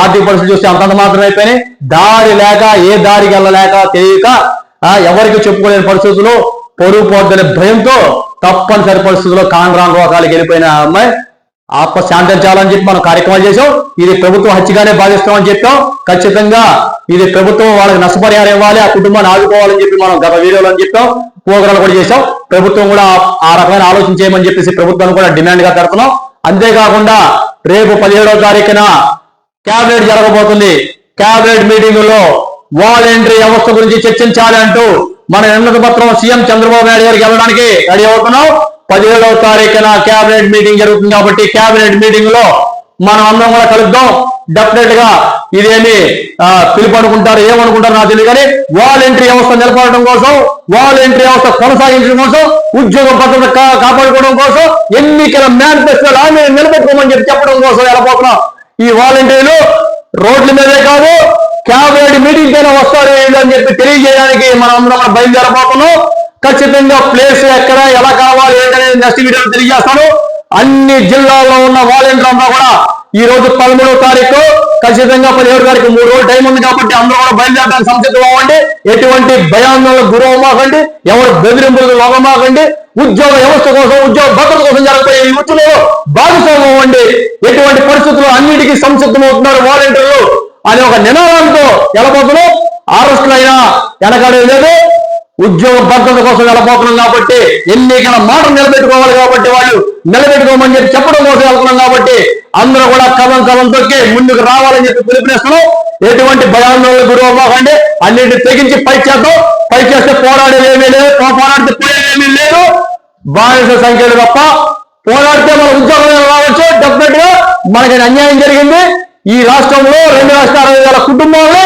ఆర్థిక పరిస్థితి చూస్తే అంతంత మాత్రం అయిపోయినాయి. దారి లేక ఏ దారికి వెళ్ళలేక తెలియక ఎవరికి చెప్పుకోలేని పరిస్థితుల్లో పొరుగు పోద్దనే భయంతో తప్పనిసరి పరిస్థితుల్లో కాండ్రాన్ రోగాలకు వెళ్ళిపోయిన అమ్మాయి ఆత్మ శాంతించాలని చెప్పి మనం కార్యక్రమాలు చేసాం. ఇది ప్రభుత్వం హత్యగానే భావిస్తామని చెప్పాం. ఖచ్చితంగా ఇది ప్రభుత్వం వాళ్ళకి నష్టపరిహారం ఇవ్వాలి, ఆ కుటుంబాన్ని ఆదుకోవాలని చెప్పి మనం గత వీడియోలో అని చెప్పాం, ప్రోగ్రాలు కూడా చేసాం. ప్రభుత్వం కూడా ఆ రకమైన ఆలోచన చేయమని చెప్పేసి ప్రభుత్వాన్ని కూడా డిమాండ్ గా పెడుతున్నాం. అంతేకాకుండా రేపు 17వ తారీఖున క్యాబినెట్ జరగబోతుంది. క్యాబినెట్ మీటింగ్ లో వాలంటరీ వ్యవస్థ గురించి చర్చించాలి అంటూ మన విన్నతి పత్రం సీఎం చంద్రబాబు నాయుడు గారికి వెళ్ళడానికి రెడీ అవుతున్నాం. 17వ తారీఖున క్యాబినెట్ మీటింగ్ జరుగుతుంది కాబట్టి క్యాబినెట్ మీటింగ్ లో మనం అందరం కూడా కలుద్దాం. డెఫినెట్ గా ఇదేమి పిలుపు అనుకుంటారు, ఏమనుకుంటారు నాకు తెలియదు, కానీ వాలంటరీ వ్యవస్థ నిలబడడం కోసం, వాలంటరీ వ్యవస్థ కొనసాగించడం కోసం, ఉద్యోగ భద్రత కాపాడుకోవడం కోసం, ఎన్నికల మేనిఫెస్టోలు ఆమె నిలబెట్టుకోమని చెప్పడం కోసం వెళ్ళబోతున్నాం. ఈ వాలంటీర్లు రోడ్ల మీదే కాదు క్యాబినెట్ మీటింగ్ పైన వస్తారు అని చెప్పి తెలియజేయడానికి మనం అందరం బయలుదేరబోతున్నాం. ఖచ్చితంగా ప్లేస్ ఎక్కడ ఎలా కావాలి ఏంటనేది నెక్స్ట్ వీడియోలో తెలియజేస్తాను. అన్ని జిల్లాల్లో ఉన్న వాలంటీర్లు అంతా కూడా ఈ రోజు 13వ తారీఖు ఖచ్చితంగా 17వ తారీఖు 3 రోజులు టైం ఉంది కాబట్టి అందరూ కూడా బయలుదేరడానికి సంసిద్ధం అవ్వండి. ఎటువంటి భయాందోళనకు గురవమాకండి, ఎవరు బెదిరింపులకు లోగమాకండి. ఉద్యోగ వ్యవస్థ కోసం, ఉద్యోగ భద్రత కోసం జరగబోయే ఈ ఉద్యమంలో భాగస్వామ్యం అవ్వండి. ఎటువంటి పరిస్థితుల్లో అన్నిటికీ సంసిద్ధమవుతున్నారు వాలంటీర్లు అనే ఒక నినాదంతో వెళ్ళబోతున్నాం. అరెస్టులైనా వెనకాడేది లేదు. ఉద్యోగ భద్రత కోసం వెళ్ళబోతున్నాం కాబట్టి ఎన్నికల మాట నిలబెట్టుకోవాలి కాబట్టి వాళ్ళు నిలబెట్టుకోమని చెప్పి చెప్పడం కోసం వెళ్తున్నాం కాబట్టి అందరూ కూడా కథం తొక్కి ముందుకు రావాలని చెప్పి పిలుపునిస్తున్నాం. ఎటువంటి భయాందోళనకు గురవ్వకండి, అన్నింటిని తెగించి పై చేద్దాం. పై చేస్తే పోరాడేది ఏమీ లేదు, పోరాడితే పోయేదేమీ లేదు, బానిస సంఖ్యలు తప్ప. పోరాడితే మన ఉద్యోగం రావచ్చు. డెఫినెట్ గా మనకి అన్యాయం జరిగింది. ఈ రాష్ట్రంలో 2,60,000 కుటుంబాలని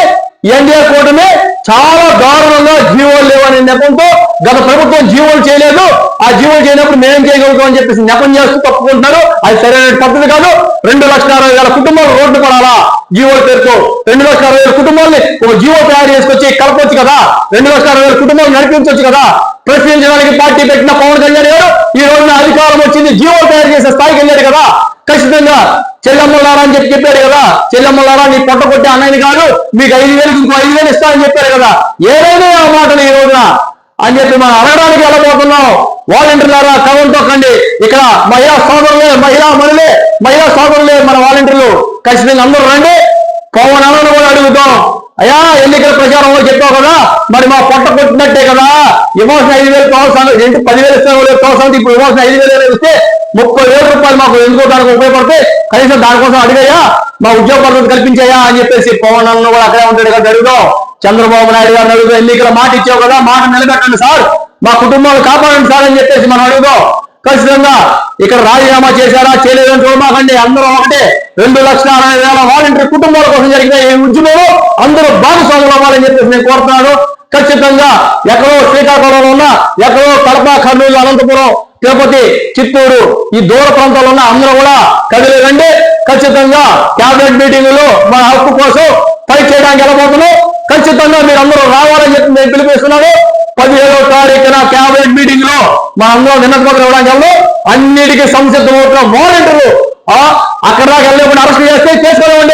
ఎన్డీఏ కూటమి చాలా దారుణంగా జీవోలు లేవనే నెపంతో గత ప్రభుత్వం జీవోలు చేయలేదు, ఆ జీవోలు చేయనప్పుడు మేమేం చేయగలుగుతాం అని చెప్పేసి నెపం చేస్తూ తప్పుకుంటున్నారు. అది సరైన పద్ధతి కాదు. 2,60,000 కుటుంబాలు రోడ్డు పడాలా జీవోల పేరుతో? 2,60,000 కుటుంబాలని ఒక జీవో తయారు చేసుకొచ్చి కలపొచ్చు కదా, 2,60,000 కుటుంబాలు నడిపించవచ్చు కదా. ప్రశ్నించడానికి పార్టీ పెట్టిన పవన్ కళ్యాణ్ గారు ఈ రోజున అధికారం వచ్చింది, జీవోలు తయారు చేసే స్థాయికి వెళ్ళాడు కదా. ఖచ్చితంగా చెల్లెమ్మలారా అని చెప్పాడు కదా. చెల్లెమ్మలారా నీ పొట్ట కొట్టే అన్నయ్యని కాదు, మీకు 5,000 ఇంకో 5,000 ఇస్తానని చెప్పారు కదా. ఏదైనా ఆ మాటలు ఈ రోజున అని చెప్పి మనం అడగడానికి వెళ్ళబోతున్నాం. వాలంటీర్లారా కవం తొక్కండి. ఇక్కడ మహిళా సోదరులే, మహిళా సోదరులే మన వాలంటీర్లు. ఖచ్చితంగా అందరూ రండి. పవన్ అన్నను కూడా అడుగుతాం, అయ్యా ఎన్నికల ప్రచారంలో చెప్పావు కదా, మరి మా పొట్ట కొట్టినట్టే కదా, ఇవ్వాల్సిన 5,000 ప్రోత్సాహం ఏంటి, 10,000 ఇస్తాను ప్రోత్సాహం, ఇప్పుడు ఇవ్వాల్సిన 5,000 ఇస్తే 30,000 రూపాయలు మాకు ఎన్నుకోవడానికి ఉపయోగపడితే కనీసం దానికోసం అడిగాయా, మా ఉద్యోగ భద్రత కల్పించాయా అని చెప్పేసి పవన్ అన్న కూడా అక్కడే ఉంటాడు కదా. అడుగుదాం. చంద్రబాబు నాయుడు గారిని అడుగుదాం, ఎన్నికల మాట ఇచ్చావు కదా, మాట నిలబెట్టండి సార్, మా కుటుంబాలు కాపాడండి సార్ అని చెప్పేసి మనం అడుగుదాం. ఖచ్చితంగా ఇక్కడ రాజీనామా చేశారా చేయలేదని చూడమాకండి. అందరూ ఒకటే. 2,60,000 వాలంటీర్ కుటుంబాల కోసం జరిగిన ఈ ఉద్యమంలో అందరూ భాగస్వాములు అవ్వాలని చెప్పేసి నేను కోరుతున్నాను. ఖచ్చితంగా ఎక్కడో శ్రీకాకుళంలో ఉన్న, ఎక్కడో కడప, కర్నూలు, అనంతపురం, తిరుపతి, చిత్తూరు ఈ దూర ప్రాంతాల్లో ఉన్న అందరూ కూడా కదిలేదండి. ఖచ్చితంగా క్యాబినెట్ మీటింగ్ లో మన హక్కు కోసం ఫైట్ చేయడానికి వెళ్ళబోతున్నాం. ఖచ్చితంగా మీరు అందరూ రావాలని చెప్పి నేను పిలిపిస్తున్నాను. 17వ తారీఖున క్యాబినెట్ మీటింగ్ లో మన అందరూ విన్నతి పత్రం ఇవ్వడానికి అన్నిటికీ సంసిద్ధమవుతున్న వాలంటీర్లు అక్కడ దాకా వెళ్ళినప్పుడు అరెస్ట్ చేస్తే చేసుకోవాలి.